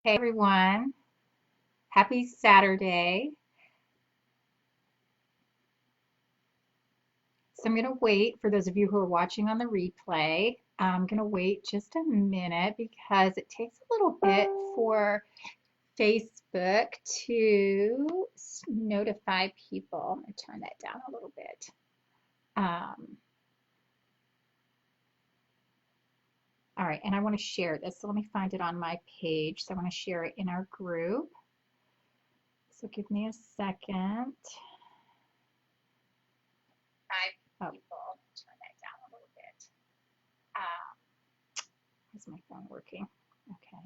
Hey everyone, happy Saturday. So I'm going to wait for those of you who are watching on the replay. I'm going to wait just a minute because it takes a little bit for Facebook to notify people. I'm going to turn that down a little bit. All right, and I want to share this. So let me find it on my page. So I want to share it in our group. So give me a second. Oh, turn that down a little bit. Is my phone working? Okay.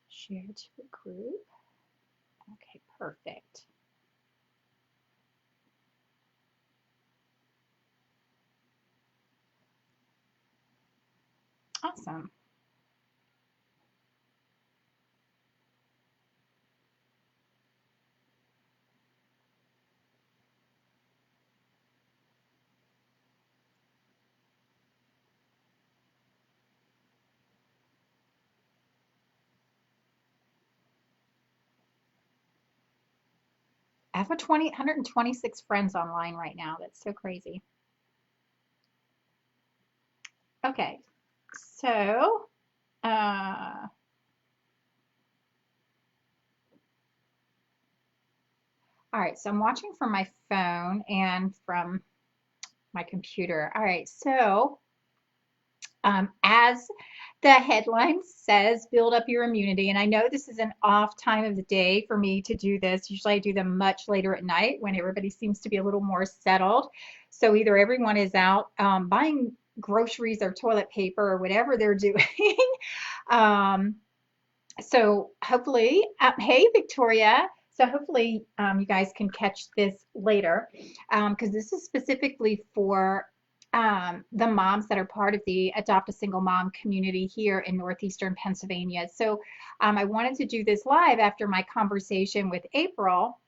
Share to a group. Okay, perfect. Awesome. I have 126 friends online right now. That's so crazy. Okay, so all right, so I'm watching from my phone and from my computer. All right, so as the headline says, build up your immunity. And I know this is an off time of the day for me to do this. Usually I do them much later at night when everybody seems to be a little more settled. So either everyone is out buying groceries or toilet paper or whatever they're doing. um, so hopefully, hey Victoria. So hopefully you guys can catch this later because this is specifically for the moms that are part of the Adopt a Single Mom community here in Northeastern Pennsylvania. So I wanted to do this live after my conversation with April,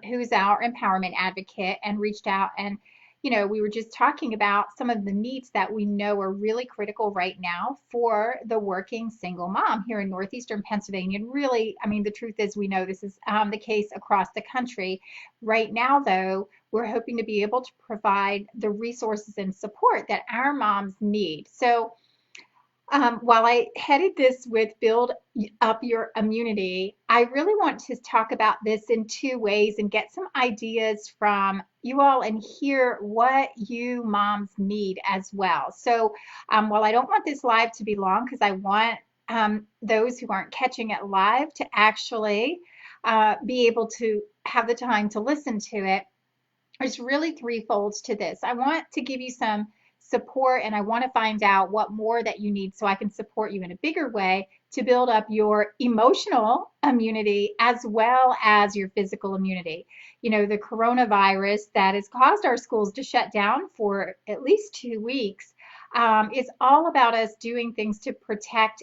who's our empowerment advocate, and reached out and we were just talking about some of the needs that we know are really critical right now for the working single mom here in Northeastern Pennsylvania. And really, I mean, the truth is we know this is the case across the country. Right now, though, we're hoping to be able to provide the resources and support that our moms need. So while I headed this with build up your immunity, I really want to talk about this in two ways and get some ideas from you all and hear what you moms need as well. So while I don't want this live to be long because I want those who aren't catching it live to actually be able to have the time to listen to it, there's really three folds to this. I want to give you some support and I want to find out what more that you need so I can support you in a bigger way to build up your emotional immunity as well as your physical immunity. You know, the coronavirus that has caused our schools to shut down for at least 2 weeks is all about us doing things to protect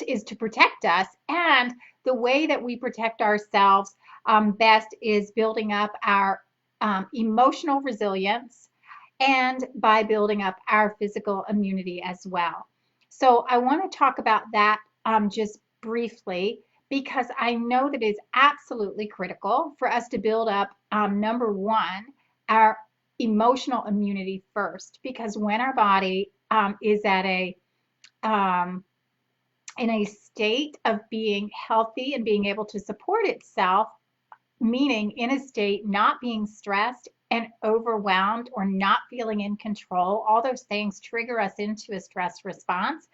is to protect us. And the way that we protect ourselves best is building up our emotional resilience and by building up our physical immunity as well. So I want to talk about that just briefly because I know that it is absolutely critical for us to build up, number one, our emotional immunity first, because when our body is at a in a state of being healthy and being able to support itself, meaning in a state not being stressed and overwhelmed or not feeling in control, all those things trigger us into a stress response,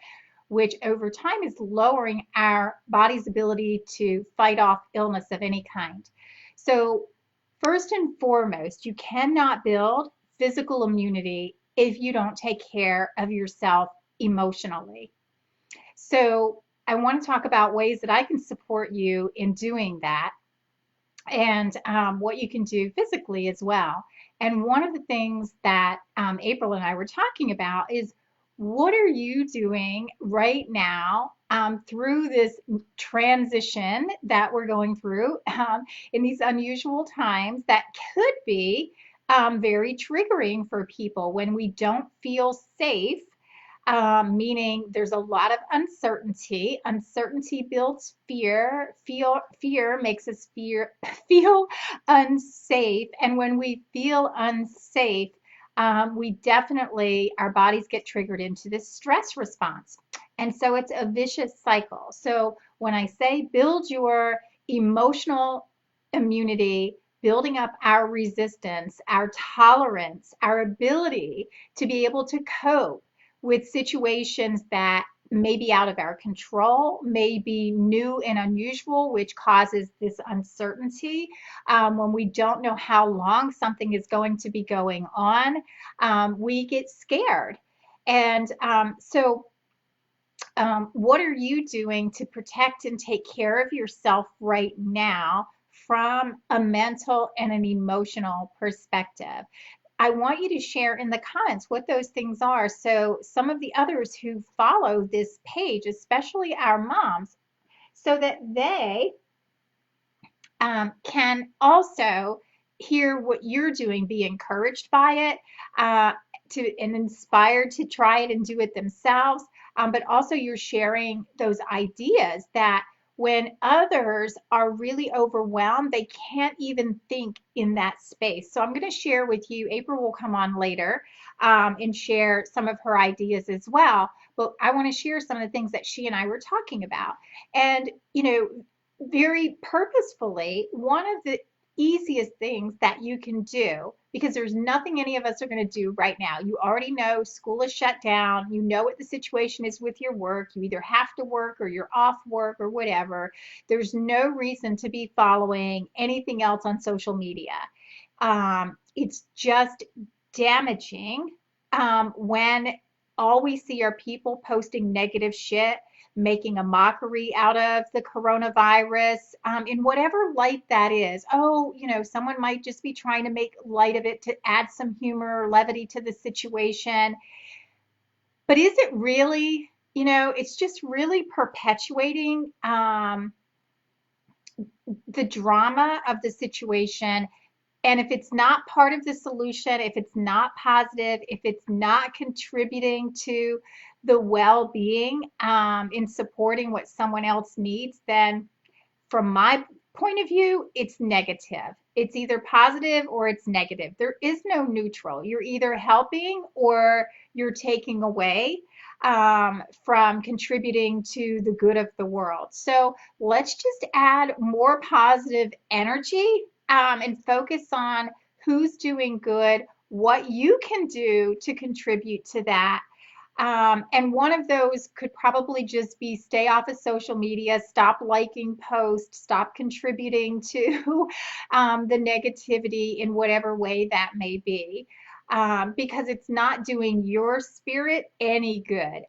which over time is lowering our body's ability to fight off illness of any kind. So, first and foremost, you cannot build physical immunity if you don't take care of yourself emotionally. So, I want to talk about ways that I can support you in doing that and what you can do physically as well. And one of the things that April and I were talking about is what are you doing right now through this transition that we're going through in these unusual times that could be very triggering for people when we don't feel safe meaning there's a lot of uncertainty. Uncertainty builds fear. Fear makes us feel unsafe. And when we feel unsafe, we definitely, our bodies get triggered into this stress response. And so it's a vicious cycle. So when I say build your emotional immunity, building up our resistance, our tolerance, our ability to be able to cope with situations that may be out of our control, may be new and unusual, which causes this uncertainty. When we don't know how long something is going to be going on, we get scared. And what are you doing to protect and take care of yourself right now from a mental and an emotional perspective? I want you to share in the comments what those things are so some of the others who follow this page, especially our moms, so that they can also hear what you're doing, be encouraged by it, and inspired to try it and do it themselves. But also, you're sharing those ideas that when others are really overwhelmed, they can't even think in that space. So I'm going to share with you. April will come on later and share some of her ideas as well. But I want to share some of the things that she and I were talking about. And, very purposefully, one of the easiest things that you can do, because there's nothing any of us are going to do right now. You already know school is shut down. You know what the situation is with your work. You either have to work or you're off work or whatever. There's no reason to be following anything else on social media. It's just damaging when all we see are people posting negative shit, making a mockery out of the coronavirus, in whatever light that is. Oh, someone might just be trying to make light of it to add some humor or levity to the situation. But is it really, it's just really perpetuating the drama of the situation. And if it's not part of the solution, if it's not positive, if it's not contributing to the well-being in supporting what someone else needs, then from my point of view, it's negative. It's either positive or it's negative. There is no neutral. You're either helping or you're taking away from contributing to the good of the world. So let's just add more positive energy and focus on who's doing good, what you can do to contribute to that. And one of those could probably just be stay off of social media, stop liking posts, stop contributing to the negativity in whatever way that may be, because it's not doing your spirit any good.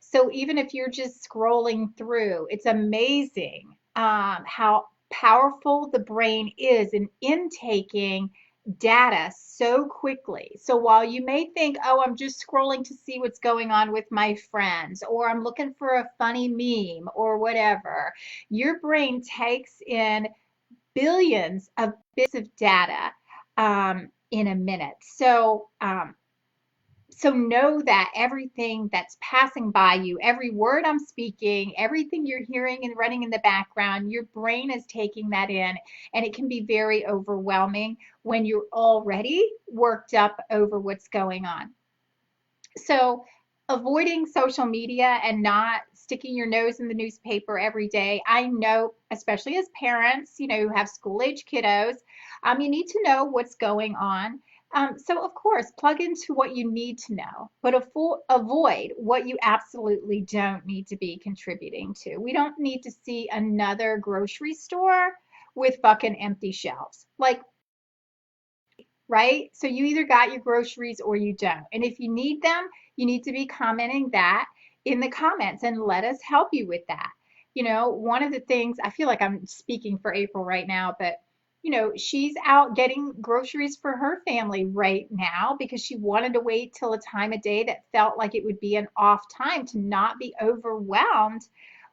So even if you're just scrolling through, it's amazing how powerful the brain is in intaking data so quickly. So while you may think, oh, I'm just scrolling to see what's going on with my friends, or I'm looking for a funny meme or whatever, your brain takes in billions of bits of data in a minute. So know that everything that's passing by you, every word I'm speaking, everything you're hearing and running in the background, your brain is taking that in, and it can be very overwhelming when you're already worked up over what's going on. So avoiding social media and not sticking your nose in the newspaper every day. I know, especially as parents, who have school-age kiddos, you need to know what's going on. So of course, plug into what you need to know, but avoid what you absolutely don't need to be contributing to. We don't need to see another grocery store with fucking empty shelves. Like, right? So you either got your groceries or you don't. And if you need them, you need to be commenting that in the comments and let us help you with that. One of the things, I feel like I'm speaking for April right now, but she's out getting groceries for her family right now because she wanted to wait till a time of day that felt like it would be an off time to not be overwhelmed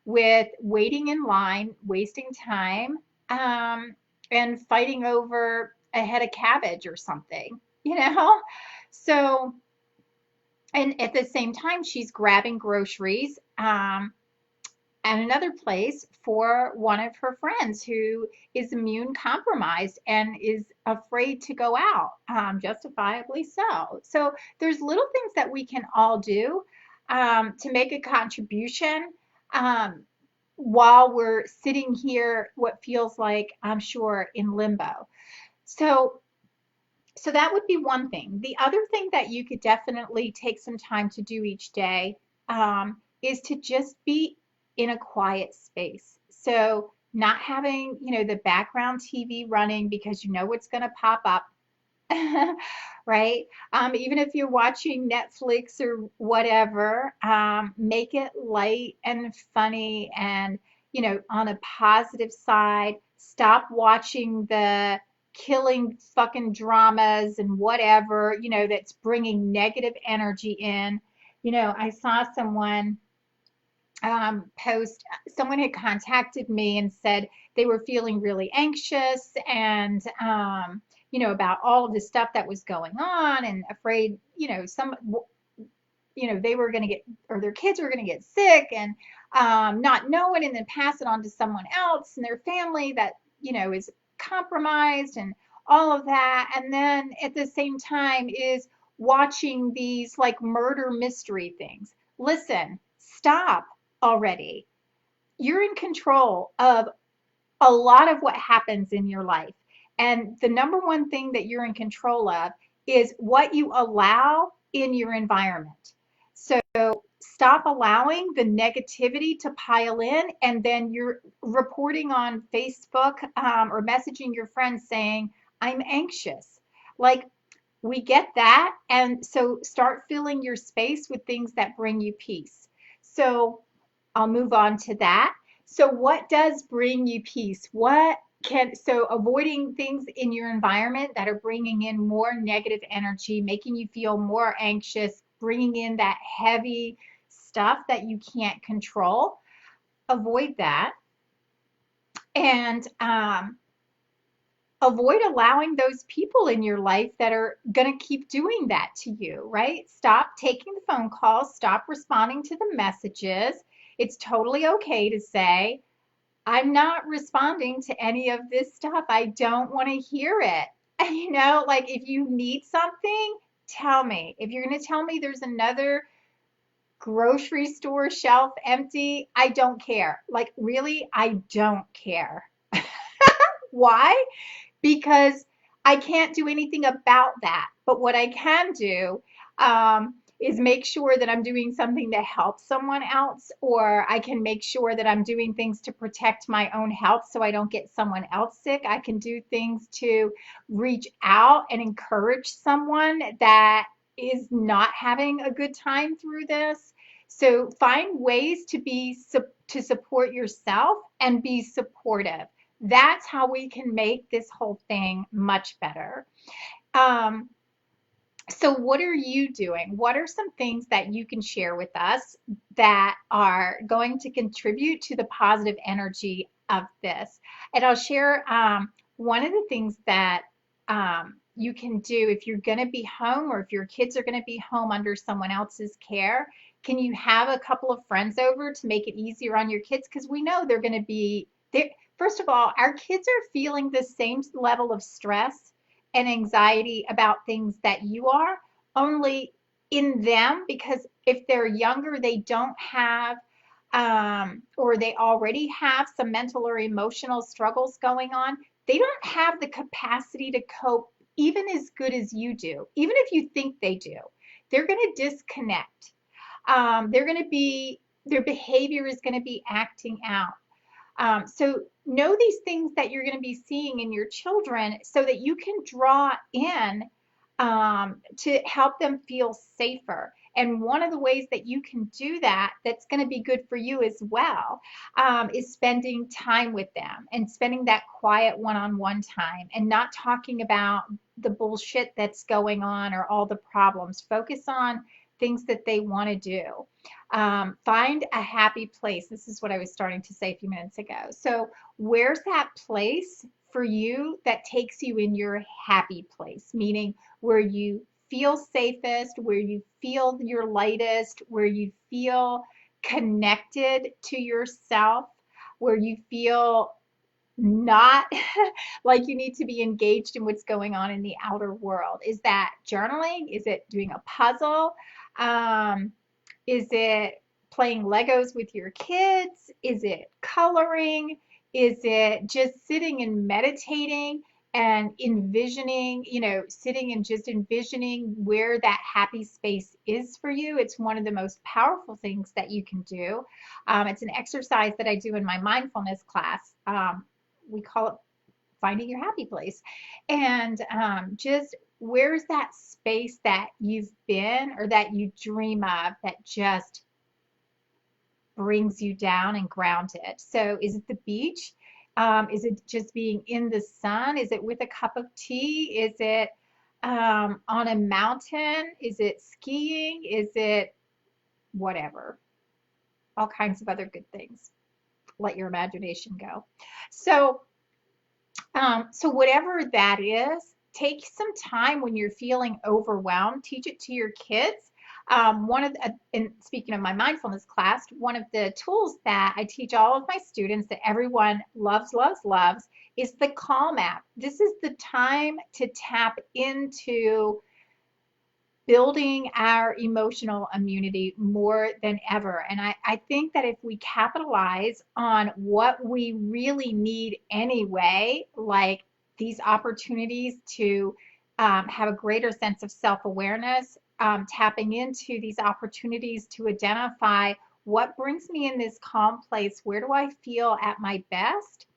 with waiting in line, wasting time, and fighting over a head of cabbage or something. So And at the same time, she's grabbing groceries at another place for one of her friends who is immune compromised and is afraid to go out, justifiably so. So there's little things that we can all do to make a contribution um, while we're sitting here, what feels like, I'm sure, in limbo. So so that would be one thing. The other thing that you could definitely take some time to do each day is to just be in a quiet space. So not having, the background TV running because you know what's going to pop up. Right? Even if you're watching Netflix or whatever, make it light and funny and, on a positive side. Stop watching the killing fucking dramas and whatever, that's bringing negative energy in. I saw someone post, someone had contacted me and said they were feeling really anxious and, about all of the stuff that was going on and afraid, they were going to get, or their kids were going to get sick and not knowing and then pass it on to someone else and their family that, is compromised and all of that. And then at the same time is watching these like murder mystery things. Listen, stop already. You're in control of a lot of what happens in your life. And the number one thing that you're in control of is what you allow in your environment. So stop allowing the negativity to pile in, and then you're reporting on Facebook or messaging your friends saying, I'm anxious. Like, we get that. And so start filling your space with things that bring you peace. So I'll move on to that. So what does bring you peace? So avoiding things in your environment that are bringing in more negative energy, making you feel more anxious, bringing in that heavy stuff that you can't control. Avoid that. And avoid allowing those people in your life that are going to keep doing that to you, right? Stop taking the phone calls, stop responding to the messages. It's totally okay to say, I'm not responding to any of this stuff. I don't want to hear it. Like if you need something, tell me. If you're going to tell me there's another grocery store shelf empty, I don't care. Like, really, I don't care. Why? Because I can't do anything about that. But what I can do is make sure that I'm doing something to help someone else, or I can make sure that I'm doing things to protect my own health so I don't get someone else sick. I can do things to reach out and encourage someone that is not having a good time through this. So find ways to support yourself and be supportive. That's how we can make this whole thing much better. Um, so what are you doing? What are some things that you can share with us that are going to contribute to the positive energy of this? And I'll share one of the things that you can do if you're going to be home or if your kids are going to be home under someone else's care. Can you have a couple of friends over to make it easier on your kids? Because we know they're going to be there. First of all, our kids are feeling the same level of stress and anxiety about things that you are, only in them, because if they're younger, they don't have, or they already have some mental or emotional struggles going on. They don't have the capacity to cope even as good as you do, even if you think they do. They're going to disconnect. Their behavior is going to be acting out. So know these things that you're going to be seeing in your children so that you can draw in to help them feel safer. And one of the ways that you can do that, that's going to be good for you as well, is spending time with them and spending that quiet one-on-one time and not talking about the bullshit that's going on or all the problems. Focus on things that they want to do. Find a happy place. This is what I was starting to say a few minutes ago. So where's that place for you that takes you in your happy place, meaning where you feel safest, where you feel your lightest, where you feel connected to yourself, where you feel not like you need to be engaged in what's going on in the outer world. Is that journaling? Is it doing a puzzle? Um, is it playing Legos with your kids? Is it coloring? Is it just sitting and meditating and envisioning, sitting and just envisioning where that happy space is for you? It's one of the most powerful things that you can do. It's an exercise that I do in my mindfulness class. We call it finding your happy place. And just where's that space that you've been or that you dream of that just brings you down and grounded? So is it the beach? Is it just being in the sun? Is it with a cup of tea? Is it on a mountain? Is it skiing? Is it whatever? All kinds of other good things. Let your imagination go. So whatever that is, take some time when you're feeling overwhelmed. Teach it to your kids. And speaking of my mindfulness class, one of the tools that I teach all of my students that everyone loves, loves, loves is the Calm app. This is the time to tap into building our emotional immunity more than ever. And I think that if we capitalize on what we really need anyway, like these opportunities to have a greater sense of self-awareness, tapping into these opportunities to identify what brings me in this calm place, where do I feel at my best?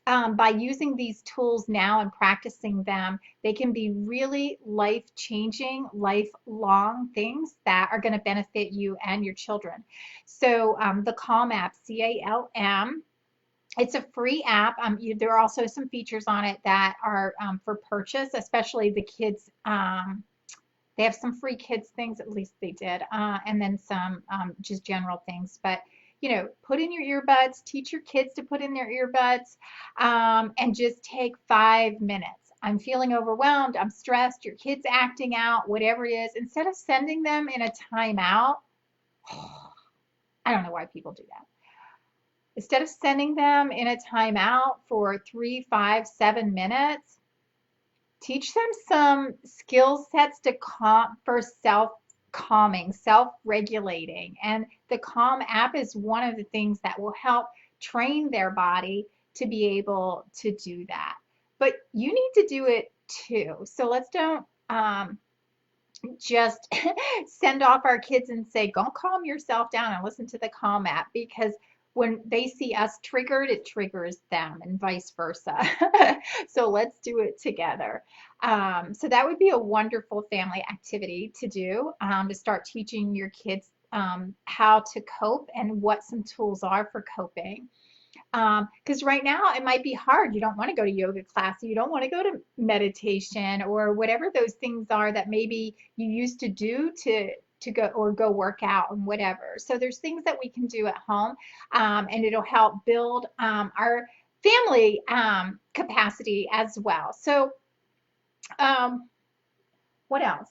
By using these tools now and practicing them, they can be really life-changing, lifelong things that are going to benefit you and your children. So the Calm app, CALM, it's a free app. There are also some features on it that are for purchase, especially the kids. They have some free kids things, at least they did, and then some just general things. But put in your earbuds, teach your kids to put in their earbuds, and just take 5 minutes. I'm feeling overwhelmed, I'm stressed, your kid's acting out, whatever it is. Instead of sending them in a timeout, I don't know why people do that. Instead of sending them in a timeout for 3, 5, 7 minutes, teach them some skill sets to for self-calming, self-regulating. And the Calm app is one of the things that will help train their body to be able to do that. But you need to do it too. So let's don't just send off our kids and say, go calm yourself down and listen to the Calm app, because when they see us triggered, it triggers them and vice versa. So let's do it together. So that would be a wonderful family activity to do, to start teaching your kids how to cope and what some tools are for coping. Because right now it might be hard. You don't want to go to yoga class, you don't want to go to meditation or whatever those things are that maybe you used to do to go work out and whatever. So there's things that we can do at home, and it'll help build our family capacity as well. So what else?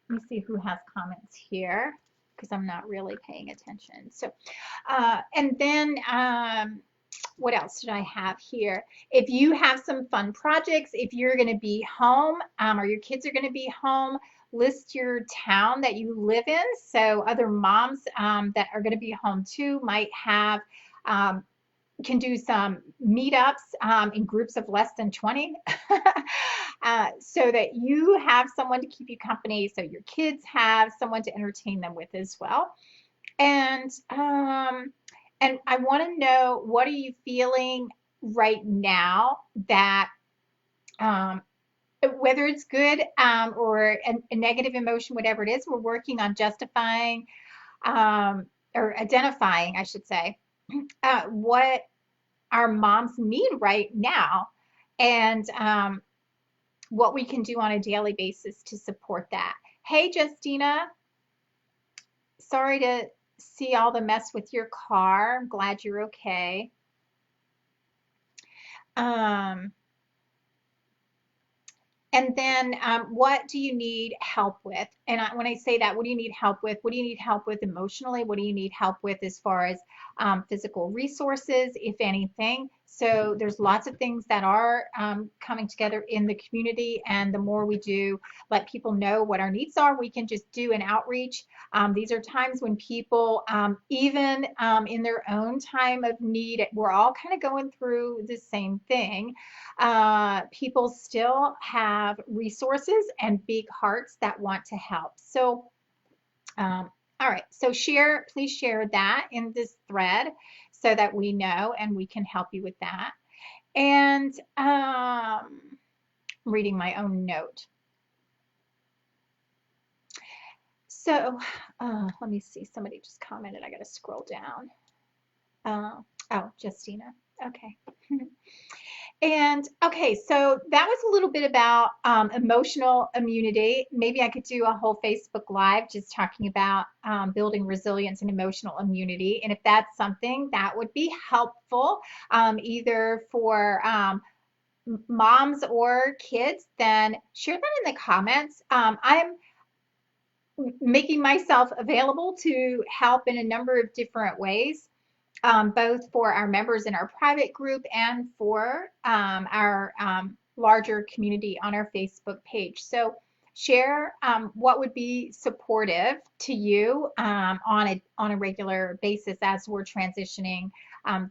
Let me see who has comments here, because I'm not really paying attention. So and then what else did I have here? If you have some fun projects, if you're going to be home, or your kids are going to be home, list your town that you live in. So other moms that are going to be home too might have, can do some meetups in groups of less than 20, so that you have someone to keep you company, so your kids have someone to entertain them with as well. And I want to know, what are you feeling right now that, whether it's good or a negative emotion, whatever it is, we're working on justifying or identifying, I should say, what our moms need right now, and what we can do on a daily basis to support that. Hey, Justina, sorry to see all the mess with your car. I'm glad you're okay. And And then what do you need help with? And when I say that, what do you need help with? What do you need help with emotionally? What do you need help with as far as physical resources, if anything? So there's lots of things that are coming together in the community. And the more we do let people know what our needs are, we can just do an outreach. These are times when people, even in their own time of need, we're all kind of going through the same thing. People still have resources and big hearts that want to help. So, all right, so please share that in this thread so that we know and we can help you with that. And reading my own note. So let me see, somebody just commented. I got to scroll down. Oh, Justina. Okay. And okay, so that was a little bit about emotional immunity. Maybe I could do a whole Facebook Live just talking about building resilience and emotional immunity. And if that's something that would be helpful, either for moms or kids, then share that in the comments. I'm making myself available to help in a number of different ways. Both for our members in our private group and for our larger community on our Facebook page. So share what would be supportive to you on a regular basis as we're transitioning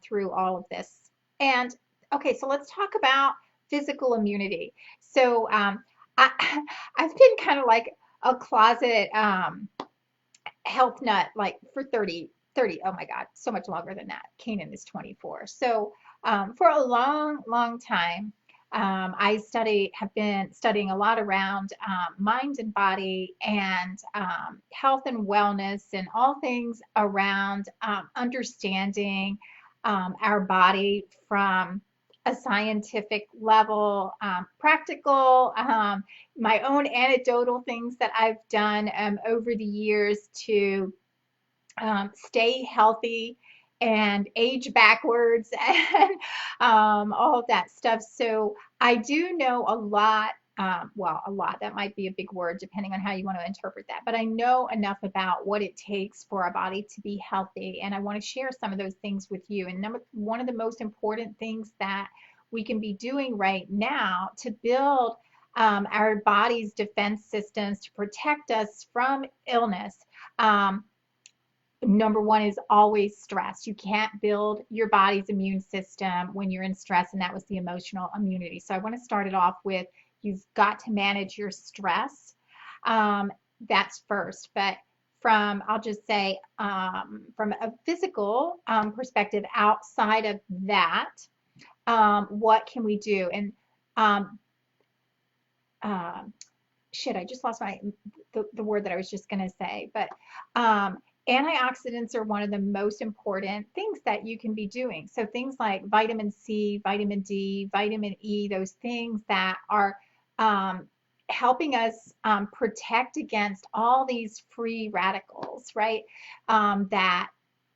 through all of this. And okay, so let's talk about physical immunity. So I've been kind of like a closet health nut like for 30, oh my God, so much longer than that. Kanan is 24. So for a long time, I have been studying a lot around mind and body and health and wellness and all things around understanding our body from a scientific level, practical, my own anecdotal things that I've done over the years to stay healthy and age backwards and all of that stuff. So I do know a lot. Well, a lot, that might be a big word depending on how you want to interpret that, but I know enough about what it takes for our body to be healthy. And I want to share some of those things with you. And one of the most important things that we can be doing right now to build our body's defense systems to protect us from illness. Number one is always stress. You can't build your body's immune system when you're in stress, and that was the emotional immunity. So I want to start it off with you've got to manage your stress. That's first. But I'll just say, from a physical perspective outside of that, what can we do? And I just lost the word that I was just going to say. But antioxidants are one of the most important things that you can be doing. So things like vitamin C, vitamin D, vitamin E, those things that are helping us protect against all these free radicals, right? That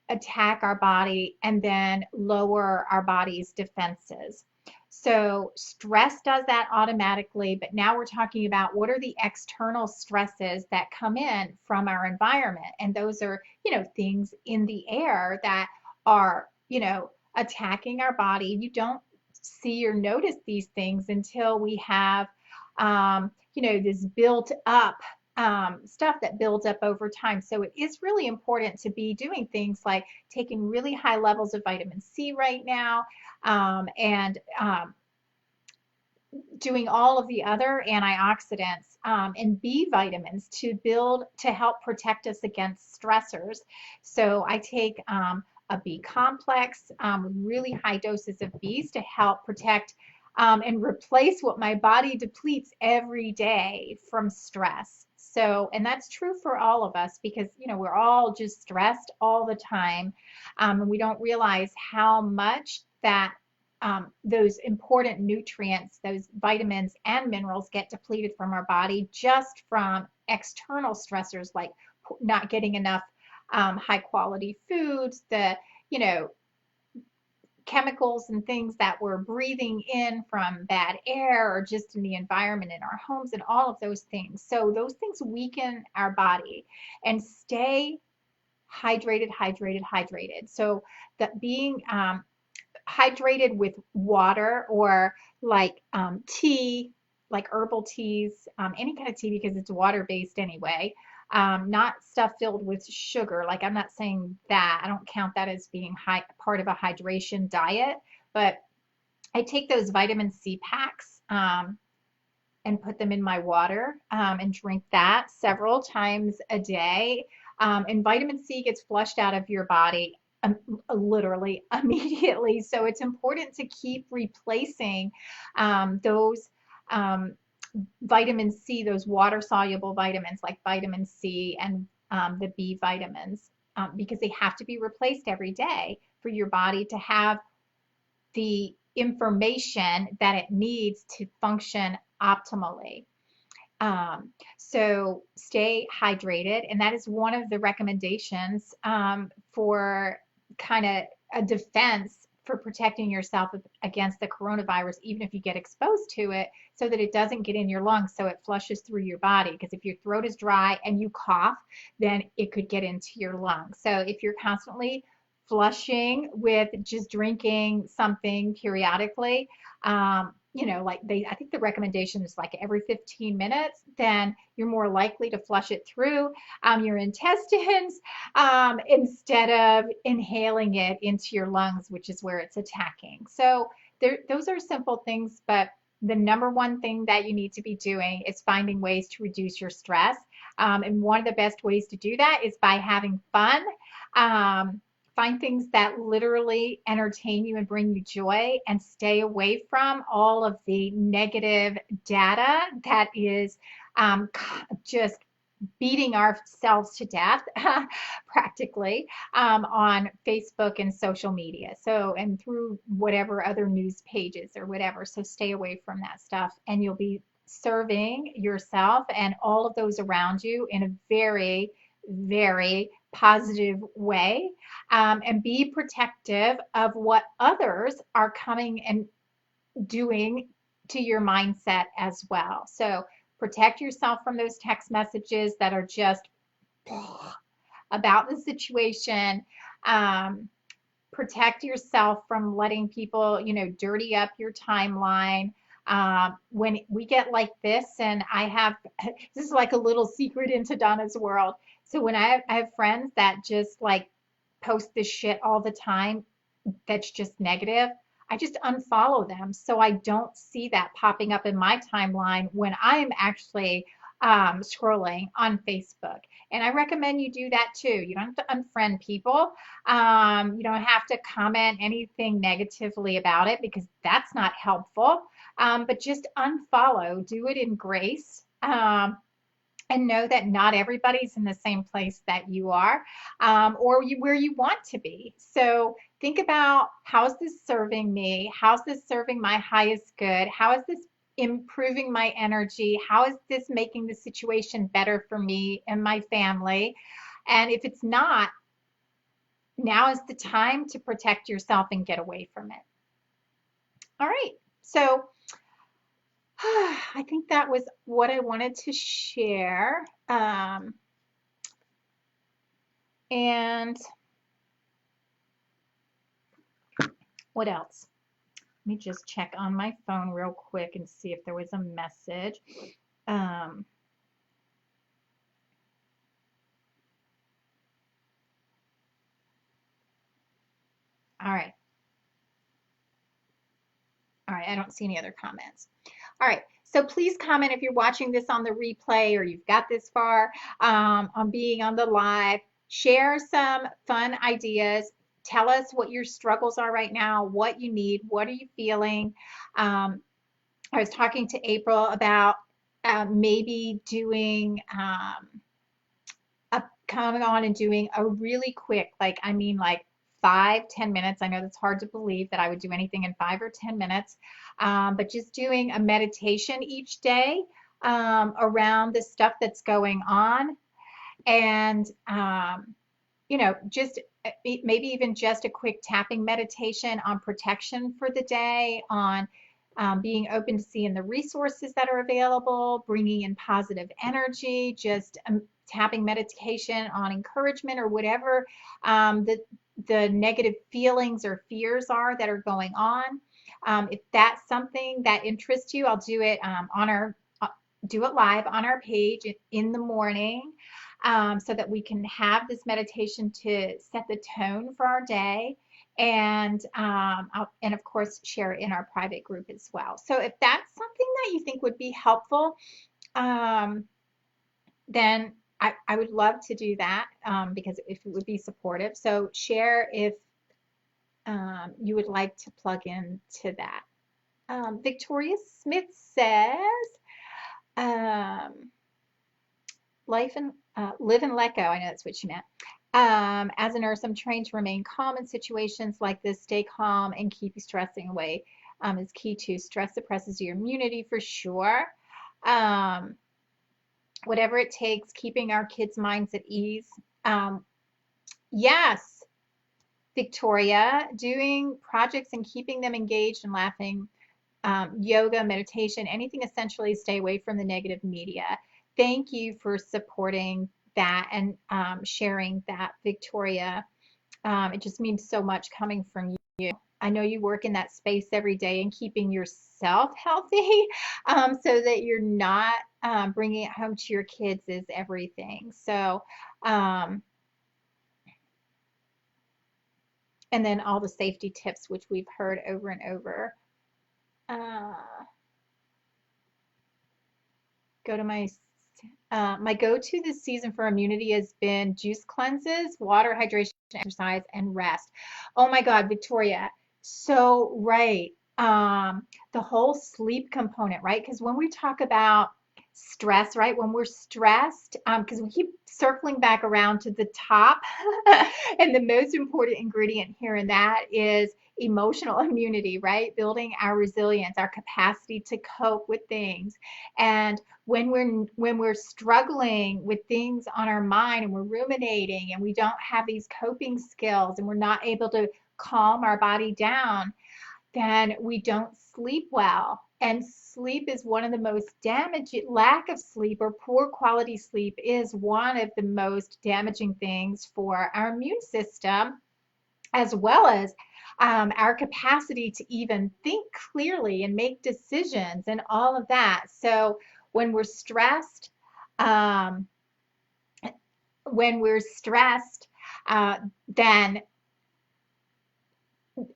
attack our body and then lower our body's defenses. So stress does that automatically, but now we're talking about what are the external stresses that come in from our environment. And those are, things in the air that are, attacking our body. You don't see or notice these things until we have, this built up stuff that builds up over time. So it is really important to be doing things like taking really high levels of vitamin C right now, and doing all of the other antioxidants and B vitamins to help protect us against stressors. So I take a B complex with really high doses of Bs to help protect and replace what my body depletes every day from stress. So, and that's true for all of us because, we're all just stressed all the time. And we don't realize how much that those important nutrients, those vitamins and minerals get depleted from our body just from external stressors like not getting enough high quality foods, chemicals and things that we're breathing in from bad air or just in the environment in our homes and all of those things. So those things weaken our body. And stay hydrated, hydrated, hydrated. So that being hydrated with water or like tea, like herbal teas, any kind of tea because it's water based anyway. Not stuff filled with sugar. Like I'm not saying that. I don't count that as being part of a hydration diet, but I take those vitamin C packs and put them in my water and drink that several times a day. And vitamin C gets flushed out of your body literally immediately. So it's important to keep replacing those um, vitamin C, those water soluble vitamins like vitamin C and the B vitamins, because they have to be replaced every day for your body to have the information that it needs to function optimally. So stay hydrated, and that is one of the recommendations for kind of a defense for protecting yourself against the coronavirus, even if you get exposed to it, so that it doesn't get in your lungs, so it flushes through your body. Because if your throat is dry and you cough, then it could get into your lungs. So if you're constantly flushing with just drinking something periodically, like I think the recommendation is like every 15 minutes, then you're more likely to flush it through your intestines instead of inhaling it into your lungs, which is where it's attacking. So those are simple things, but the number one thing that you need to be doing is finding ways to reduce your stress. And one of the best ways to do that is by having fun. Find things that literally entertain you and bring you joy, and stay away from all of the negative data that is just beating ourselves to death practically on Facebook and social media. So, and through whatever other news pages or whatever. So stay away from that stuff, and you'll be serving yourself and all of those around you in a very, very positive way, and be protective of what others are coming and doing to your mindset as well. So protect yourself from those text messages that are just about the situation. Protect yourself from letting people, dirty up your timeline. When we get like this, and this is like a little secret into Donna's world. So when I have friends that just like post this shit all the time, that's just negative, I just unfollow them so I don't see that popping up in my timeline when I'm actually scrolling on Facebook. And I recommend you do that too. You don't have to unfriend people. You don't have to comment anything negatively about it because that's not helpful. But just unfollow, do it in grace. And know that not everybody's in the same place that you are, or where you want to be. So think about, how's this serving me? How's this serving my highest good? How is this improving my energy? How is this making the situation better for me and my family? And if it's not, now is the time to protect yourself and get away from it. All right. So I think that was what I wanted to share. And what else? Let me just check on my phone real quick and see if there was a message. All right. All right, I don't see any other comments. All right, so please comment if you're watching this on the replay or you've got this far on being on the live. Share some fun ideas. Tell us what your struggles are right now, what you need, what are you feeling. I was talking to April about maybe doing coming on and doing a really quick, like 5-10 minutes. I know that's hard to believe that I would do anything in 5 or 10 minutes, but just doing a meditation each day around the stuff that's going on, and just maybe even just a quick tapping meditation on protection for the day, on being open to seeing the resources that are available, bringing in positive energy, just tapping meditation on encouragement or whatever the negative feelings or fears are that are going on. If that's something that interests you, I'll do it do it live on our page in the morning, so that we can have this meditation to set the tone for our day. And and of course share it in our private group as well. So if that's something that you think would be helpful, um, then I would love to do that, because if it would be supportive. So share if you would like to plug into that. Victoria Smith says, um, live and let go. I know that's what she meant. As a nurse, I'm trained to remain calm in situations like this. Stay calm and keep stressing away is key too. Stress suppresses your immunity for sure. Um, Whatever it takes, keeping our kids' minds at ease. Yes, Victoria, doing projects and keeping them engaged and laughing, yoga, meditation, anything essentially, stay away from the negative media. Thank you for supporting that and sharing that, Victoria. It just means so much coming from you. I know you work in that space every day and keeping yourself healthy, so that you're not bringing it home to your kids is everything. So, and then all the safety tips, which we've heard over and over. Uh, go to my go-to this season for immunity has been juice cleanses, water, hydration, exercise, and rest. Oh my God, Victoria, so right. The whole sleep component, right? Because when we talk about stress, right? When we're stressed, because we keep circling back around to the top, and the most important ingredient here in that is emotional immunity, right? Building our resilience, our capacity to cope with things. And when we're struggling with things on our mind and we're ruminating and we don't have these coping skills and we're not able to calm our body down, then we don't sleep well. And sleep is one of the most damaging, lack of sleep or poor quality sleep is one of the most damaging things for our immune system, as well as our capacity to even think clearly and make decisions and all of that. So when we're stressed, um, when we're stressed, then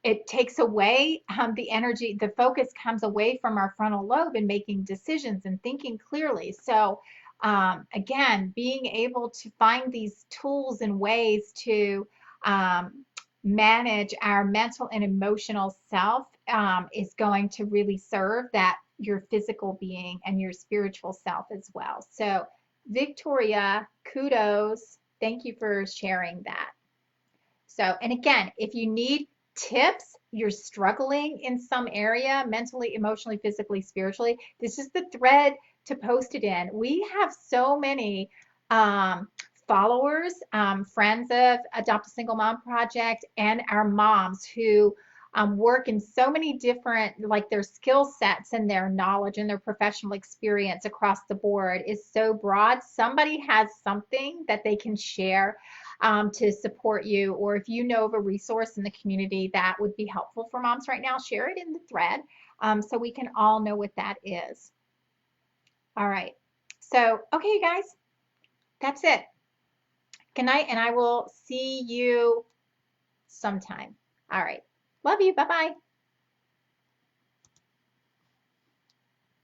it takes away the energy, the focus comes away from our frontal lobe and making decisions and thinking clearly. So again, being able to find these tools and ways to manage our mental and emotional self is going to really serve that your physical being and your spiritual self as well. So Victoria, kudos. Thank you for sharing that. So, and again, if you need tips, you're struggling in some area, mentally, emotionally, physically, spiritually, this is the thread to post it in. We have so many followers, friends of Adopt a Single Mom Project, and our moms who work in so many different, like their skill sets and their knowledge and their professional experience across the board is so broad. Somebody has something that they can share to support you, or if you know of a resource in the community that would be helpful for moms right now, share it in the thread so we can all know what that is. All right. So, okay, you guys, that's it. Good night, and I will see you sometime. All right. Love you. Bye-bye.